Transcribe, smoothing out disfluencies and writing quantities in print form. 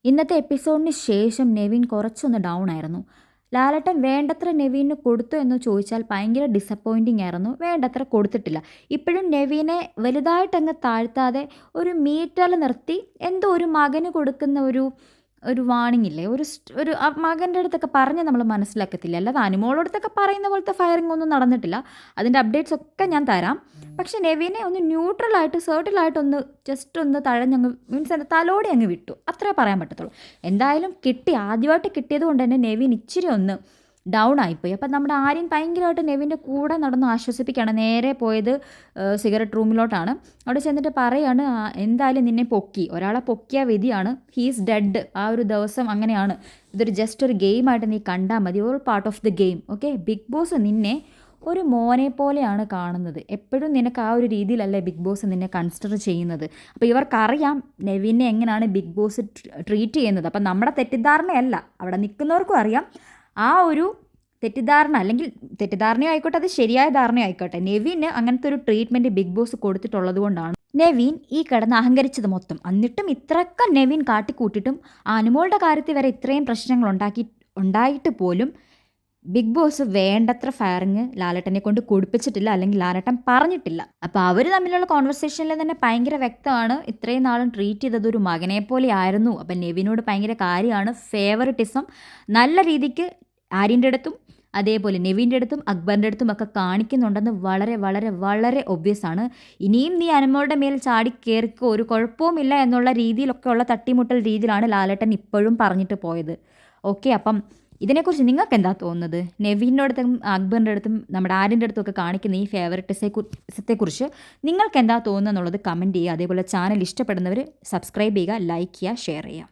ഇന്നത്തെ എപ്പിസോഡിന് ശേഷം നെവിൻ കുറച്ചൊന്ന് ഡൗൺ ആയിരുന്നു. ലാലേട്ടൻ വേണ്ടത്ര നെവീന് കൊടുത്തു എന്ന് ചോദിച്ചാൽ ഭയങ്കര ഡിസപ്പോയിൻറ്റിംഗ് ആയിരുന്നു. വേണ്ടത്ര കൊടുത്തിട്ടില്ല. ഇപ്പോഴും നെവീനെ വലുതായിട്ടങ്ങ് താഴ്ത്താതെ ഒരു മീറ്ററിൽ നിർത്തി എന്തോ ഒരു മകന് കൊടുക്കുന്ന ഒരു ഒരു വാണിംഗ് ഇല്ലേ, ഒരു മകൻ്റെ അടുത്തൊക്കെ പറഞ്ഞ് നമ്മൾ മനസ്സിലാക്കത്തില്ല. അല്ലാതെ അനുമോളടുത്തൊക്കെ പറയുന്ന പോലത്തെ ഫയറിംഗ് ഒന്നും നടന്നിട്ടില്ല. അതിൻ്റെ അപ്ഡേറ്റ്സ് ഒക്കെ ഞാൻ തരാം. പക്ഷെ നെവിനെ ഒന്ന് ന്യൂട്രലായിട്ട് സെർട്ടിലായിട്ടൊന്ന് ജസ്റ്റ് ഒന്ന് തഴഞ്ഞങ്ങ് മീൻസ് എന്താ തലോടെ അങ്ങ് വിട്ടു, അത്രേ പറയാൻ പറ്റത്തുള്ളൂ. എന്തായാലും കിട്ടി, ആദ്യമായിട്ട് കിട്ടിയത് കൊണ്ട് തന്നെ നെവിൻ ഇച്ചിരി ഒന്ന് ഡൗൺ ആയിപ്പോയി. അപ്പം നമ്മുടെ ആര്യൻ ഭയങ്കരമായിട്ട് നെവിൻ്റെ കൂടെ നടന്ന് ആശ്വസിപ്പിക്കുകയാണ്. നേരെ പോയത് സിഗരറ്റ് റൂമിലോട്ടാണ്. അവിടെ ചെന്നിട്ട് പറയാണ്, എന്തായാലും നിന്നെ പൊക്കി, ഒരാളെ പൊക്കിയ വിധിയാണ്, ഹീസ് ഡെഡ്. ആ ഒരു ദിവസം അങ്ങനെയാണ്. ഇതൊരു ജസ്റ്റ് ഒരു ഗെയിമായിട്ട് നീ കണ്ടാൽ മതി, all part of the game. Okay, big boss നിന്നെ ഒരു മോനെ പോലെയാണ് കാണുന്നത്. എപ്പോഴും നിനക്ക് ആ ഒരു രീതിയിലല്ലേ ബിഗ് ബോസ് നിന്നെ കൺസിഡർ ചെയ്യുന്നത്. അപ്പോൾ ഇവർക്കറിയാം നെവിനെ എങ്ങനെയാണ് ബിഗ് ബോസ് ട്രീറ്റ് ചെയ്യുന്നത്. അപ്പം നമ്മുടെ തെറ്റിദ്ധാരണയല്ല, അവിടെ നിൽക്കുന്നവർക്കും അറിയാം ആ ഒരു തെറ്റിദ്ധാരണ, അല്ലെങ്കിൽ തെറ്റിദ്ധാരണയോ ആയിക്കോട്ടെ അത് ശരിയായ ധാരണയോ ആയിക്കോട്ടെ, നെവിന് അങ്ങനത്തെ ഒരു ട്രീറ്റ്മെൻറ്റ് ബിഗ് ബോസ് കൊടുത്തിട്ടുള്ളത് കൊണ്ടാണ് നെവിൻ ഈ കിടന്ന് അഹങ്കരിച്ചത് മൊത്തം. എന്നിട്ടും ഇത്രയൊക്കെ നെവിൻ കാട്ടിക്കൂട്ടിയിട്ടും അനുമോളുടെ കാര്യത്തിൽ വരെ ഇത്രയും പ്രശ്നങ്ങൾ ഉണ്ടായിട്ട് പോലും ബിഗ് ബോസ് വേണ്ടത്ര ഫയറിങ് ലാലേട്ടനെ കൊണ്ട് കൊടുപ്പിച്ചിട്ടില്ല, അല്ലെങ്കിൽ ലാലേട്ടൻ പറഞ്ഞിട്ടില്ല. അപ്പോൾ അവർ തമ്മിലുള്ള കോൺവെർസേഷനിൽ തന്നെ ഭയങ്കര വ്യക്തമാണ്, ഇത്രയും നാളും ട്രീറ്റ് ചെയ്തത് ഒരു മകനെ പോലെ ആയിരുന്നു. അപ്പം നെവിനോട് ഭയങ്കര കാര്യമാണ്, ഫേവറിറ്റിസം നല്ല രീതിക്ക് ആര്യൻ്റെ അടുത്തും അതേപോലെ നെവിൻ്റെ അടുത്തും അക്ബറിൻ്റെ അടുത്തും ഒക്കെ കാണിക്കുന്നുണ്ടെന്ന് വളരെ വളരെ വളരെ ഒബ്വിയസ് ആണ്. ഇനിയും നീ അനുമോളുടെ മേൽ ചാടി കയറിക്കോ, ഒരു കുഴപ്പവുമില്ല എന്നുള്ള രീതിയിലൊക്കെ ഉള്ള തട്ടിമുട്ടൽ രീതിയിലാണ് ലാലേട്ടൻ ഇപ്പോഴും പറഞ്ഞിട്ട് പോയത്. ഓക്കെ, അപ്പം ഇതിനെക്കുറിച്ച് നിങ്ങൾക്ക് എന്താ തോന്നുന്നത്? നെവിൻ്റെ അടുത്തും അക്ബറിൻ്റെ അടുത്തും നമ്മുടെ ആര്യൻ്റെ അടുത്തും ഒക്കെ കാണിക്കുന്ന ഈ ഫേവറിറ്റിസത്തെക്കുറിച്ച് നിങ്ങൾക്ക് എന്താ തോന്നുന്നത് എന്നുള്ളത് കമൻറ്റ് ചെയ്യുക. അതേപോലെ ചാനൽ ഇഷ്ടപ്പെടുന്നവർ സബ്സ്ക്രൈബ് ചെയ്യുക, ലൈക്ക് ചെയ്യുക, ഷെയർ ചെയ്യുക.